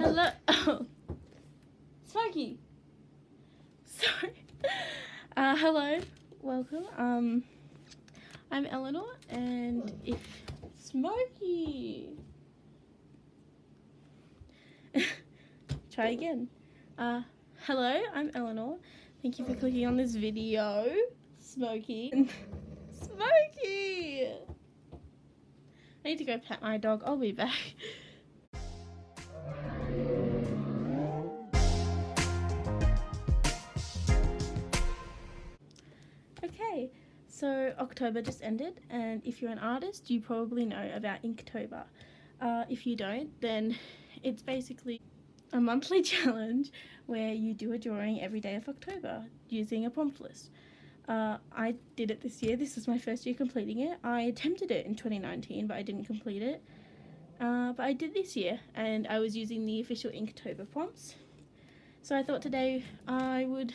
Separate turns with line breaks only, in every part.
Hello. Oh. Smokey. Sorry. Hello. Welcome. I'm Eleanor, and if Smokey. Try again. Hello. I'm Eleanor. Thank you for clicking on this video, Smokey. Smokey. I need to go pet my dog. I'll be back. Okay, so October just ended, and if you're an artist, you probably know about Inktober. If you don't, then it's basically a monthly challenge where you do a drawing every day of October using a prompt list. I did it this year. This is my first year completing it. I attempted it in 2019, but I didn't complete it. But I did this year, and I was using the official Inktober prompts. So I thought today I would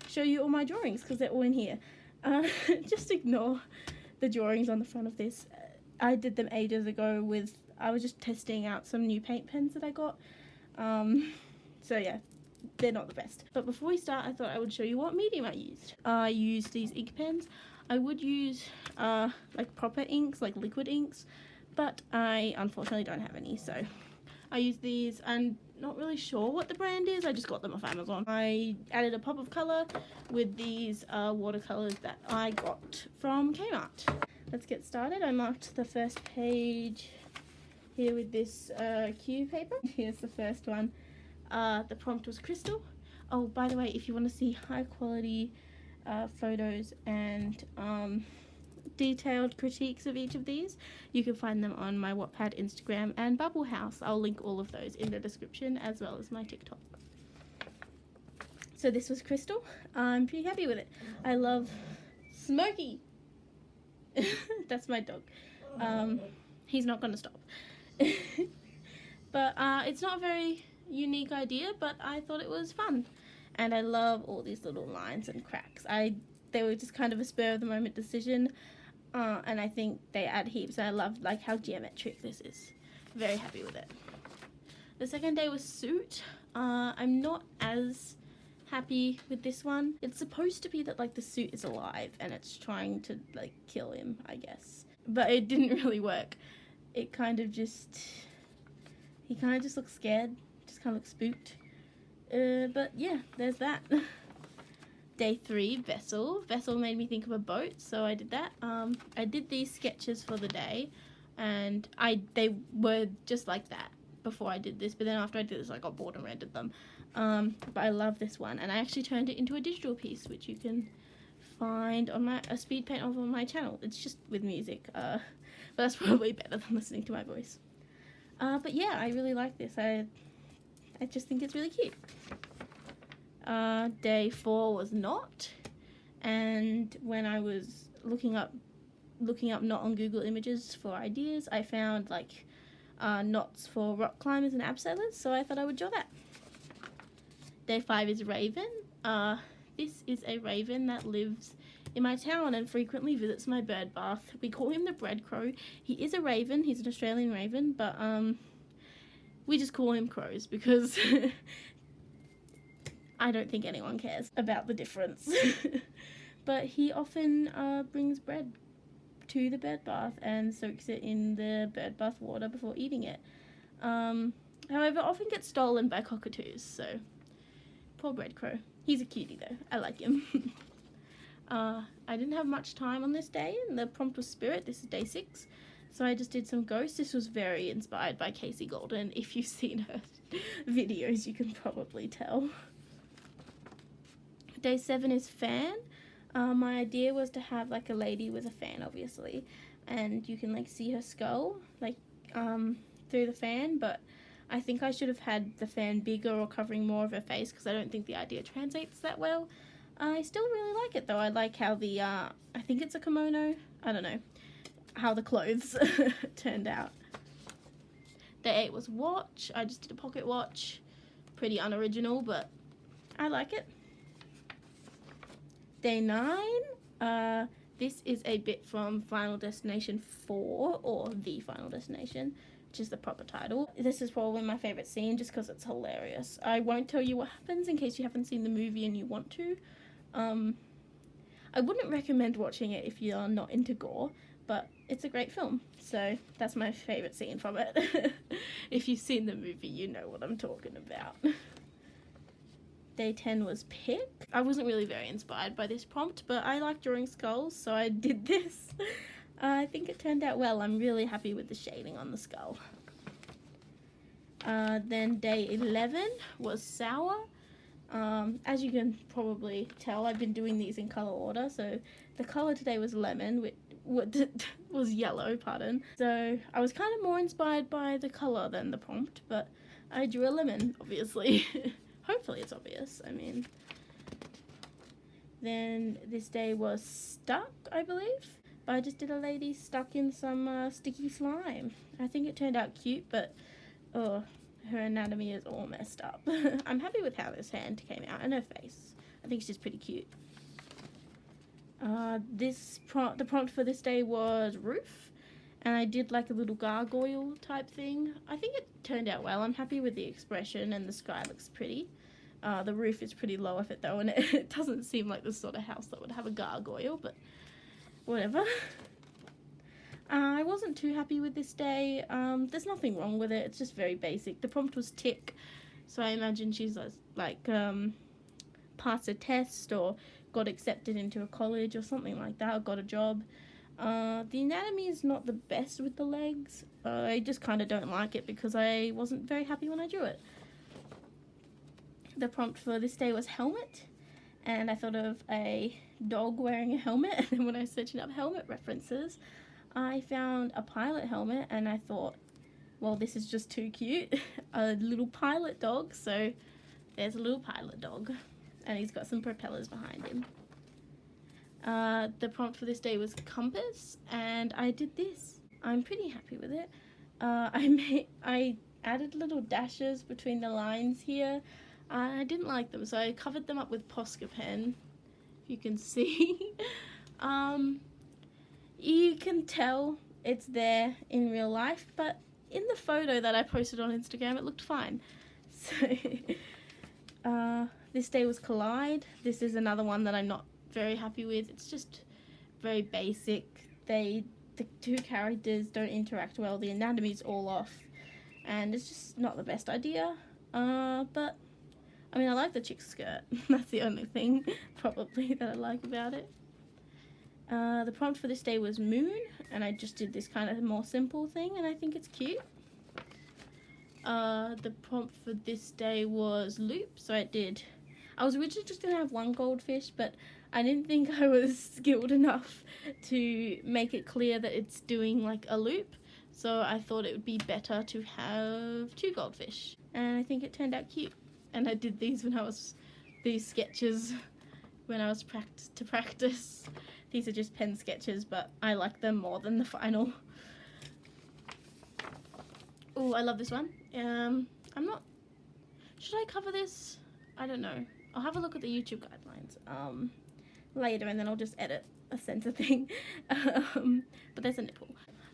show you all my drawings because they're all in here. Just ignore the drawings on the front of this. I did them ages ago I was just testing out some new paint pens that I got. So yeah, they're not the best. But before we start, I thought I would show you what medium I used. I used these ink pens. I would use like proper inks, like liquid inks, but I unfortunately don't have any, so I use these. I'm not really sure what the brand is. I just got them off Amazon. I added a pop of colour with these watercolours that I got from Kmart. Let's get started. I marked the first page here with this cue paper. Here's the first one. The prompt was crystal. Oh, by the way, if you want to see high quality photos and detailed critiques of each of these, you can find them on my Wattpad, Instagram and Bubble House. I'll link all of those in the description as well as my TikTok. So this was crystal. I'm pretty happy with it. I love Smokey. That's my dog. He's not gonna stop. But it's not a very unique idea, but I thought it was fun, and I love all these little lines and cracks. They were just kind of a spur of the moment decision, and I think they add heaps. I love like how geometric this is. Very happy with it. The second day was suit. I'm not as happy with this one. It's supposed to be that like the suit is alive and it's trying to like kill him, I guess, but it didn't really work. He kind of just looks scared, just kind of looks spooked. But yeah, there's that. Day 3, vessel. Vessel made me think of a boat, so I did that. I did these sketches for the day, and they were just like that before I did this, but then after I did this I got bored and rendered them. But I love this one, and I actually turned it into a digital piece, which you can find on a speed paint of on my channel. It's just with music, but that's probably better than listening to my voice. But yeah, I really like this. I just think it's really cute. Day 4 was knot, and when I was looking up knot on Google Images for ideas, I found like knots for rock climbers and abseilers, so I thought I would draw that. Day 5 is raven. This is a raven that lives in my town and frequently visits my bird bath. We call him the bread crow. He is a raven. He's an Australian raven, but we just call him crows because I don't think anyone cares about the difference. But he often brings bread to the bird bath and soaks it in the bird bath water before eating it. However, often gets stolen by cockatoos, so poor bread crow. He's a cutie though. I like him. I didn't have much time on this day, and the prompt was spirit. This is day 6. So I just did some ghosts. This was very inspired by Casey Golden. If you've seen her videos, you can probably tell. Day 7 is fan. My idea was to have like a lady with a fan, obviously, and you can like see her skull like through the fan, but I think I should have had the fan bigger or covering more of her face because I don't think the idea translates that well. I still really like it though. I like how the I think it's a kimono, I don't know, how the clothes turned out. Day 8 was watch. I just did a pocket watch. Pretty unoriginal, but I like it. Day 9, this is a bit from Final Destination 4, or The Final Destination, which is the proper title. This is probably my favourite scene just because it's hilarious. I won't tell you what happens in case you haven't seen the movie and you want to. I wouldn't recommend watching it if you're not into gore, but it's a great film, so that's my favourite scene from it. If you've seen the movie, you know what I'm talking about. Day 10 was pick. I wasn't really very inspired by this prompt, but I like drawing skulls, so I did this. I think it turned out well. I'm really happy with the shading on the skull. Then day 11 was sour. As you can probably tell, I've been doing these in colour order, so the colour today was lemon, which was yellow, pardon. So I was kind of more inspired by the colour than the prompt, but I drew a lemon, obviously. Hopefully it's obvious, I mean. Then this day was stuck, I believe. But I just did a lady stuck in some sticky slime. I think it turned out cute, but her anatomy is all messed up. I'm happy with how this hand came out and her face. I think she's pretty cute. The prompt for this day was roof, and I did like a little gargoyle type thing. I think it turned out well. I'm happy with the expression, and the sky looks pretty. The roof is pretty low effort though, and it doesn't seem like the sort of house that would have a gargoyle, but whatever. I wasn't too happy with this day. There's nothing wrong with it. It's just very basic. The prompt was tick, so I imagine she's like passed a test or got accepted into a college or something like that, or got a job. The anatomy is not the best with the legs. I just kind of don't like it because I wasn't very happy when I drew it. The prompt for this day was helmet, and I thought of a dog wearing a helmet, and then when I was searching up helmet references, I found a pilot helmet, and I thought, well, this is just too cute. A little pilot dog, so there's a little pilot dog, and he's got some propellers behind him. The prompt for this day was compass, and I did this. I'm pretty happy with it. I added little dashes between the lines here. I didn't like them, so I covered them up with Posca pen, if you can see. You can tell it's there in real life, but in the photo that I posted on Instagram, it looked fine. So, this day was collide. This is another one that I'm not very happy with. It's just very basic. The two characters don't interact well. The anatomy's all off, and it's just not the best idea. But I mean, I like the chick's skirt. That's the only thing probably that I like about it. The prompt for this day was moon, and I just did this kind of more simple thing, and I think it's cute. The prompt for this day was loop, so I was originally just going to have one goldfish, but I didn't think I was skilled enough to make it clear that it's doing like a loop, so I thought it would be better to have two goldfish, and I think it turned out cute. And I did these sketches when I was practice. These are just pen sketches, but I like them more than the final. Oh, I love this one. Should I cover this? I don't know. I'll have a look at the YouTube guidelines later, and then I'll just edit a center thing. But there's a nipple.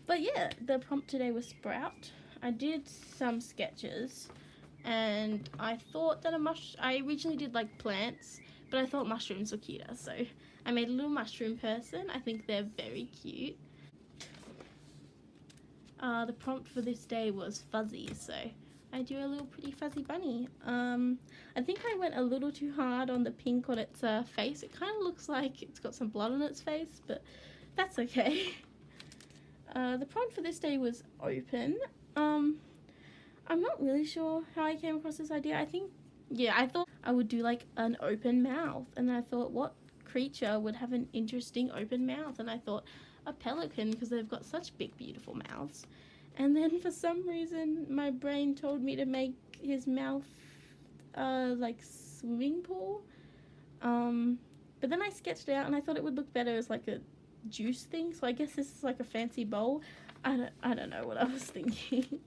But yeah, the prompt today was sprout. I did some sketches, and I thought that I originally did like plants, but I thought mushrooms were cuter, so I made a little mushroom person. I think they're very cute. The prompt for this day was fuzzy, so I drew a little pretty fuzzy bunny. I think I went a little too hard on the pink on its face. It kind of looks like it's got some blood on its face, but that's okay. The prompt for this day was open. I'm not really sure how I came across this idea. I thought I would do like an open mouth, and I thought, what creature would have an interesting open mouth? And I thought a pelican, because they've got such big, beautiful mouths. And then for some reason, my brain told me to make his mouth like swimming pool. But then I sketched it out, and I thought it would look better as like a juice thing. So I guess this is like a fancy bowl. I don't know what I was thinking.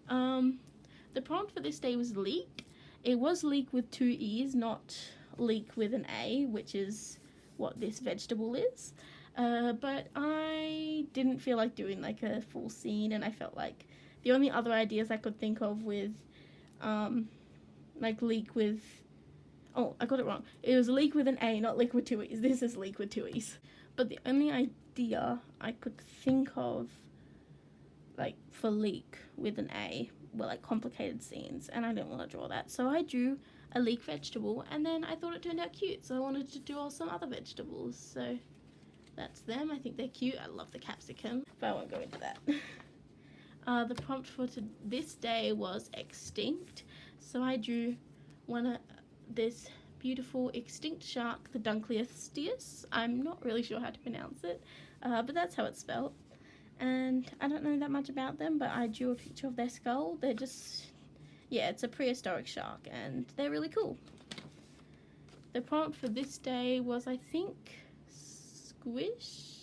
The prompt for this day was leek. It was leek with two E's, not leek with an A, which is what this vegetable is. But I didn't feel like doing like a full scene, and I felt like the only other ideas I could think of with like leek with, oh, I got it wrong. It was leek with an A, not leek with two E's. This is leek with two E's. But the only idea I could think of, like, for leek with an A were, like, complicated scenes, and I didn't want to draw that. So I drew a leek vegetable, and then I thought it turned out cute, so I wanted to draw some other vegetables. So that's them. I think they're cute. I love the capsicum, but I won't go into that. The prompt for this day was extinct, so I drew this beautiful extinct shark, the Dunkleosteus. I'm not really sure how to pronounce it, but that's how it's spelled. And I don't know that much about them, but I drew a picture of their skull. They're just, yeah, it's a prehistoric shark, and they're really cool. The prompt for this day was, I think, squish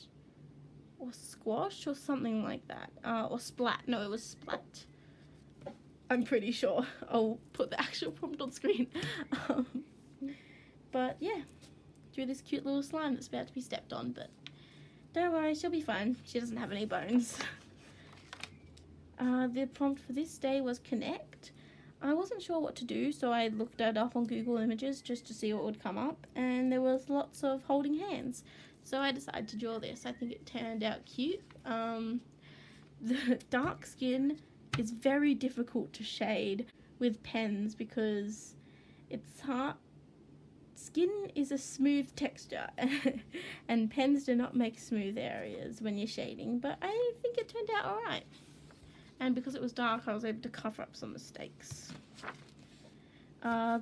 or squash or something like that, or splat. No, it was splat. I'm pretty sure. I'll put the actual prompt on screen. But yeah, drew this cute little slime that's about to be stepped on, but don't worry, she'll be fine. She doesn't have any bones. The prompt for this day was connect. I wasn't sure what to do, so I looked it up on Google Images just to see what would come up, and there was lots of holding hands. So I decided to draw this. I think it turned out cute. The dark skin is very difficult to shade with pens because it's hard. Skin is a smooth texture and pens do not make smooth areas when you're shading, but I think it turned out alright. And because it was dark, I was able to cover up some mistakes.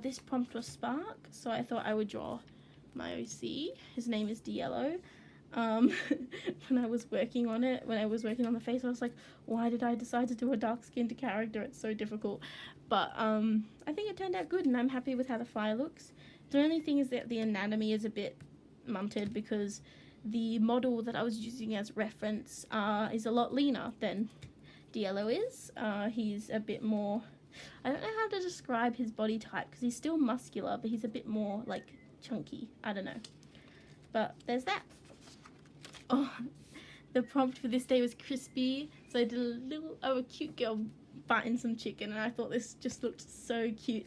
This prompt was Spark, so I thought I would draw my OC. His name is Diello. When I was working on it, when I was working on the face, I was like, why did I decide to do a dark-skinned character? It's so difficult. But I think it turned out good, and I'm happy with how the fire looks. The only thing is that the anatomy is a bit munted because the model that I was using as reference is a lot leaner than Diello is. He's a bit more, I don't know how to describe his body type because he's still muscular, but he's a bit more like chunky. I don't know. But there's that. Oh, the prompt for this day was crispy. So I did a cute girl biting some chicken, and I thought this just looked so cute.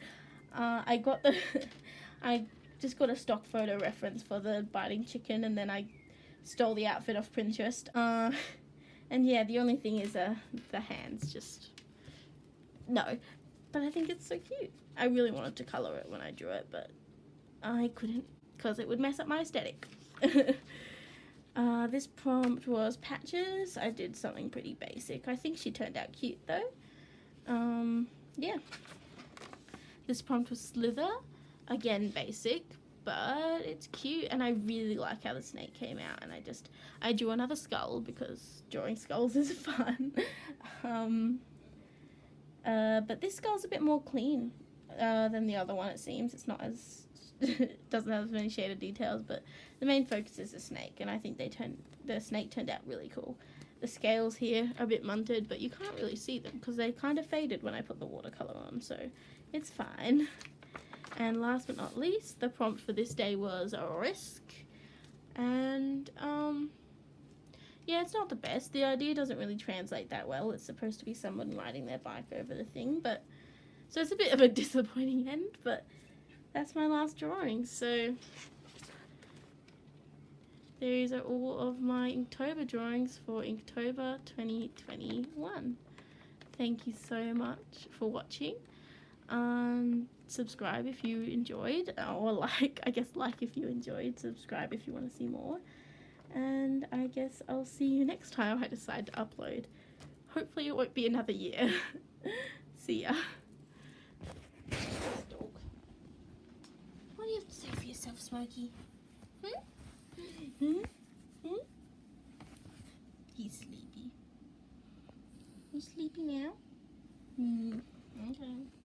I just got a stock photo reference for the biting chicken, and then I stole the outfit off Pinterest. And yeah, the only thing is the hands just, no. But I think it's so cute. I really wanted to colour it when I drew it, but I couldn't because it would mess up my aesthetic. This prompt was patches. I did something pretty basic. I think she turned out cute though. Yeah. This prompt was Slither. Again, basic, but it's cute, and I really like how the snake came out, and I drew another skull because drawing skulls is fun. But this skull's a bit more clean than the other one, it seems. It's not as it doesn't have as many shaded details, but the main focus is the snake, and I think the snake turned out really cool. The scales here are a bit munted, but you can't really see them because they kind of faded when I put the watercolour on, so it's fine. And last but not least, the prompt for this day was a risk. And, yeah, it's not the best. The idea doesn't really translate that well. It's supposed to be someone riding their bike over the thing, but, so it's a bit of a disappointing end, but that's my last drawing. So, these are all of my Inktober drawings for Inktober 2021. Thank you so much for watching. Subscribe if you enjoyed, or like if you enjoyed, subscribe if you want to see more, and I guess I'll see you next time I decide to upload. Hopefully it won't be another year. See ya. What do you have to say for yourself, Smokey? He's sleepy. You sleepy now? Okay.